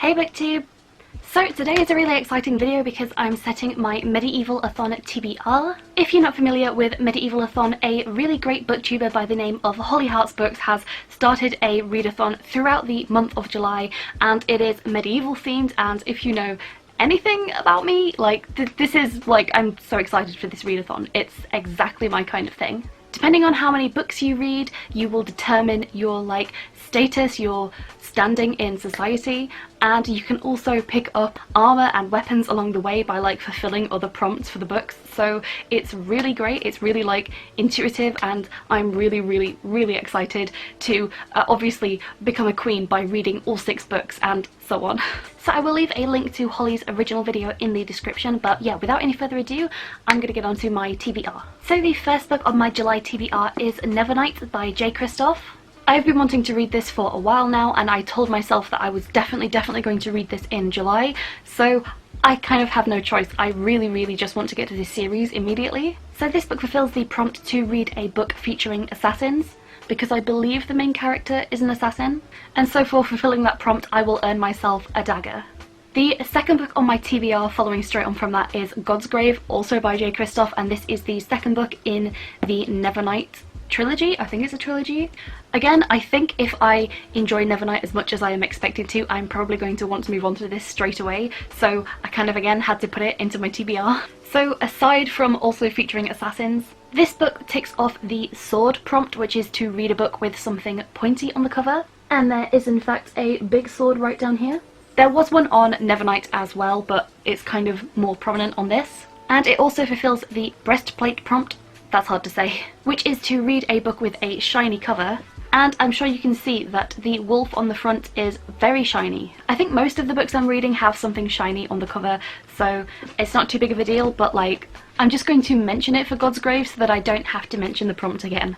Hey BookTube! So today is a really exciting video because I'm setting my Medieval-athon TBR. If you're not familiar with Medieval-athon, a really great booktuber by the name of Holly Hearts Books has started a readathon throughout the month of July, and it is medieval themed. And if you know anything about me, like this is like, I'm so excited for this readathon. It's exactly my kind of thing. Depending on how many books you read, you will determine your like status, your standing in society, and you can also pick up armor and weapons along the way by like fulfilling other prompts for the books. So it's really great, it's really like intuitive, and I'm really excited to obviously become a queen by reading all 6 books and so on. So I will leave a link to Holly's original video in the description, but yeah, without any further ado, I'm gonna get on to my TBR. So the first book on my July TBR is Nevernight by J. Kristoff. I've been wanting to read this for a while now, and I told myself that I was definitely going to read this in July, so I kind of have no choice. I really just want to get to this series immediately. So this book fulfills the prompt to read a book featuring assassins, because I believe the main character is an assassin, and so for fulfilling that prompt I will earn myself a dagger. The second book on my TBR following straight on from that is God's Grave, also by J. Kristoff, and this is the second book in the Nevernight trilogy. I think it's a trilogy. Again, I think if I enjoy Nevernight as much as I am expected to, I'm probably going to want to move on to this straight away, so I kind of again had to put it into my TBR. So aside from also featuring assassins, this book ticks off the sword prompt, which is to read a book with something pointy on the cover, and there is in fact a big sword right down here. There was one on Nevernight as well, but it's kind of more prominent on this. And it also fulfills the breastplate prompt, that's hard to say, which is to read a book with a shiny cover. And I'm sure you can see that the wolf on the front is very shiny. I think most of the books I'm reading have something shiny on the cover, so it's not too big of a deal, but like, I'm just going to mention it for God's Grave so that I don't have to mention the prompt again.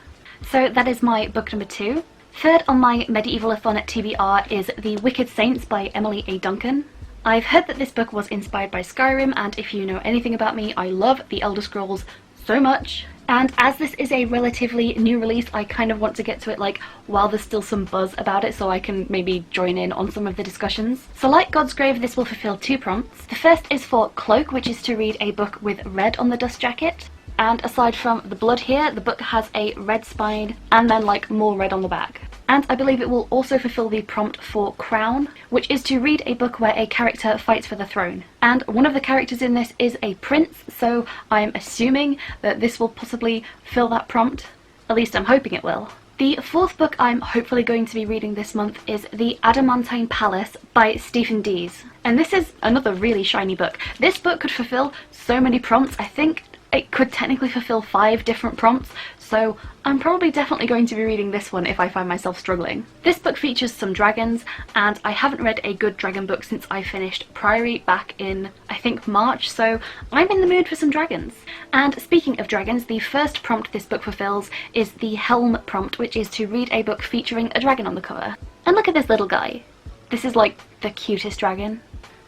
So that is my book number 2. Third on my Medieval-athon TBR is The Wicked Saints by Emily A. Duncan. I've heard that this book was inspired by Skyrim, and if you know anything about me, I love the Elder Scrolls so much. And as this is a relatively new release, I kind of want to get to it like while there's still some buzz about it, so I can maybe join in on some of the discussions. So like God's Grave, this will fulfill 2 prompts. The first is for Cloak, which is to read a book with red on the dust jacket. And aside from the blood here, the book has a red spine and then like more red on the back. And I believe it will also fulfill the prompt for Crown, which is to read a book where a character fights for the throne. And one of the characters in this is a prince, so I'm assuming that this will possibly fill that prompt. At least I'm hoping it will. The fourth book I'm hopefully going to be reading this month is The Adamantine Palace by Stephen Dees. And this is another really shiny book. This book could fulfill so many prompts. I think it could technically fulfill 5 different prompts, so I'm probably definitely going to be reading this one if I find myself struggling. This book features some dragons, and I haven't read a good dragon book since I finished Priory back in, I think, March, so I'm in the mood for some dragons. And speaking of dragons, the first prompt this book fulfills is the Helm prompt, which is to read a book featuring a dragon on the cover. And look at this little guy. This is like the cutest dragon.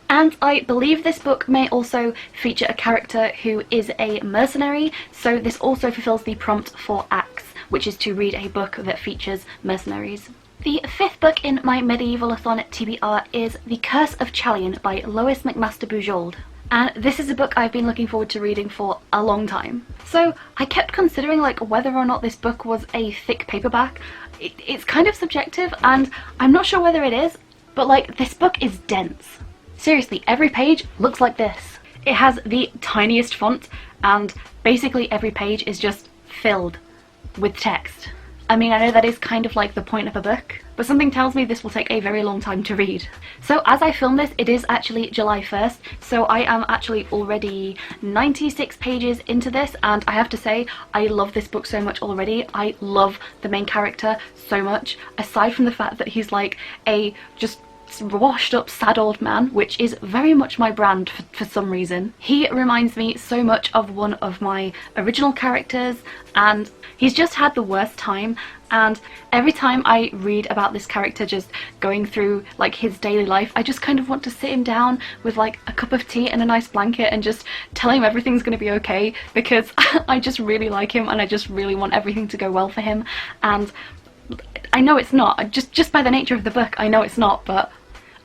And I believe this book may also feature a character who is a mercenary, so this also fulfills the prompt for Axe, which is to read a book that features mercenaries. The 5th book in my Medieval-athon TBR is The Curse of Chalion by Lois McMaster Bujold. And this is a book I've been looking forward to reading for a long time. So I kept considering like whether or not this book was a thick paperback. It's kind of subjective, and I'm not sure whether it is, but like, this book is dense. Seriously, every page looks like this. It has the tiniest font, and basically every page is just filled with text. I mean, I know that is kind of like the point of a book, but something tells me this will take a very long time to read. So as I film this, it is actually July 1st, so I am actually already 96 pages into this, and I have to say, I love this book so much already. I love the main character so much, aside from the fact that he's like a just washed up sad old man, which is very much my brand for some reason. He reminds me so much of one of my original characters, and he's just had the worst time, and every time I read about this character just going through like his daily life, I just kind of want to sit him down with like a cup of tea and a nice blanket and just tell him everything's gonna be okay, because I just really like him and I just really want everything to go well for him. And I know it's not, just by the nature of the book, I know it's not, but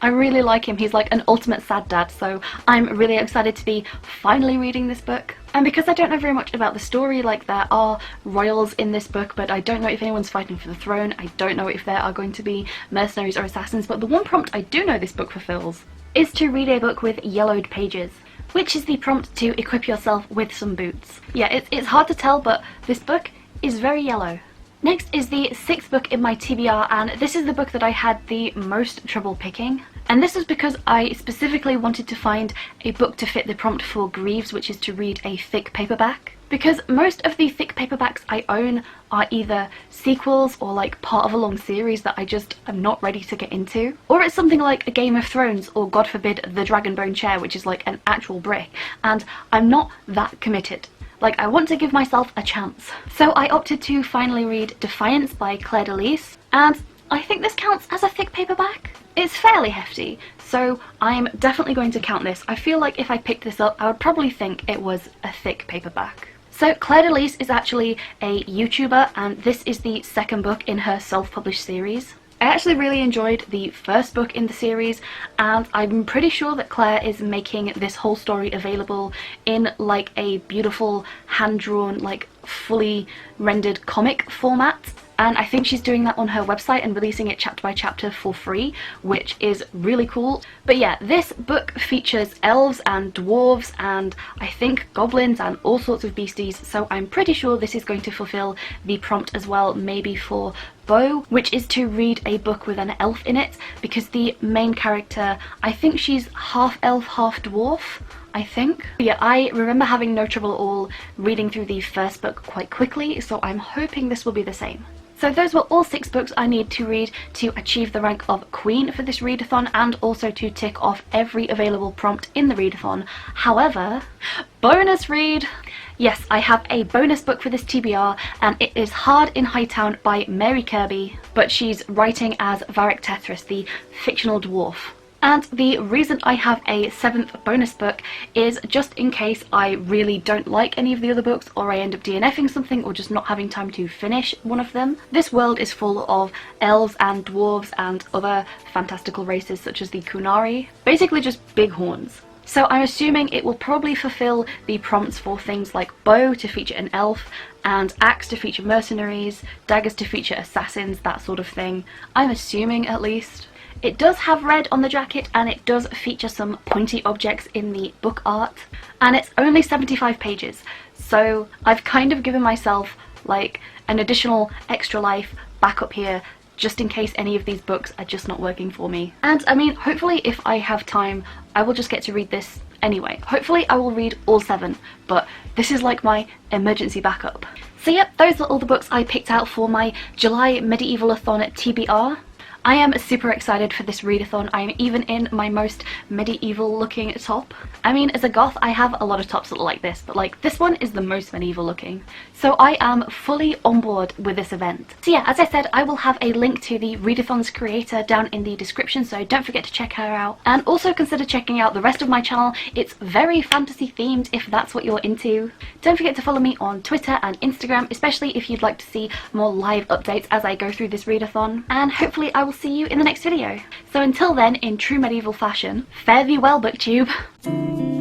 I really like him. He's like an ultimate sad dad, so I'm really excited to be finally reading this book. And because I don't know very much about the story, like there are royals in this book, but I don't know if anyone's fighting for the throne. I don't know if there are going to be mercenaries or assassins, but the one prompt I do know this book fulfills is to read a book with yellowed pages, which is the prompt to equip yourself with some boots. Yeah, it's hard to tell, but this book is very yellow. Next is the 6th book in my TBR, and this is the book that I had the most trouble picking. And this is because I specifically wanted to find a book to fit the prompt for Greaves, which is to read a thick paperback. Because most of the thick paperbacks I own are either sequels or like part of a long series that I just am not ready to get into. Or it's something like a Game of Thrones, or God forbid, the Dragonbone chair, which is like an actual brick. And I'm not that committed. Like, I want to give myself a chance. So I opted to finally read Defiance by Claire de Lys, and I think this counts as a thick paperback. It's fairly hefty, so I'm definitely going to count this. I feel like if I picked this up, I would probably think it was a thick paperback. So Claire de Lys is actually a YouTuber, and this is the 2nd book in her self-published series. I actually really enjoyed the 1st book in the series, and I'm pretty sure that Claire is making this whole story available in like a beautiful hand-drawn, like fully rendered comic format. And I think she's doing that on her website and releasing it chapter by chapter for free, which is really cool. But yeah, this book features elves and dwarves and I think goblins and all sorts of beasties, so I'm pretty sure this is going to fulfill the prompt as well, maybe for Beau, which is to read a book with an elf in it, because the main character, I think she's half elf, half dwarf, I think. But yeah, I remember having no trouble at all reading through the 1st book quite quickly, so I'm hoping this will be the same. So those were all 6 books I need to read to achieve the rank of Queen for this readathon, and also to tick off every available prompt in the readathon. However, bonus read! Yes, I have a bonus book for this TBR, and it is Hard in Hightown by Mary Kirby, but she's writing as Varric Tethras, the fictional dwarf. And the reason I have a 7th bonus book is just in case I really don't like any of the other books, or I end up DNFing something, or just not having time to finish one of them. This world is full of elves and dwarves and other fantastical races such as the Kunari. Basically just big horns. So I'm assuming it will probably fulfill the prompts for things like Beau to feature an elf, and Axe to feature mercenaries, daggers to feature assassins, that sort of thing. I'm assuming, at least. It does have red on the jacket, and it does feature some pointy objects in the book art, and it's only 75 pages, so I've kind of given myself like an additional extra life back up here just in case any of these books are just not working for me. And I mean, hopefully if I have time I will just get to read this anyway. Hopefully I will read all 7, but this is like my emergency backup. So yep, those are all the books I picked out for my July Medieval-athon TBR. I am super excited for this readathon. I am even in my most medieval looking top. I mean, as a goth I have a lot of tops that look like this, but like this one is the most medieval looking. So I am fully on board with this event. So yeah, as I said, I will have a link to the readathon's creator down in the description, so don't forget to check her out. And also consider checking out the rest of my channel. It's very fantasy themed if that's what you're into. Don't forget to follow me on Twitter and Instagram, especially if you'd like to see more live updates as I go through this readathon. And hopefully I will see you in the next video. So until then, in true medieval fashion, fare thee well, booktube!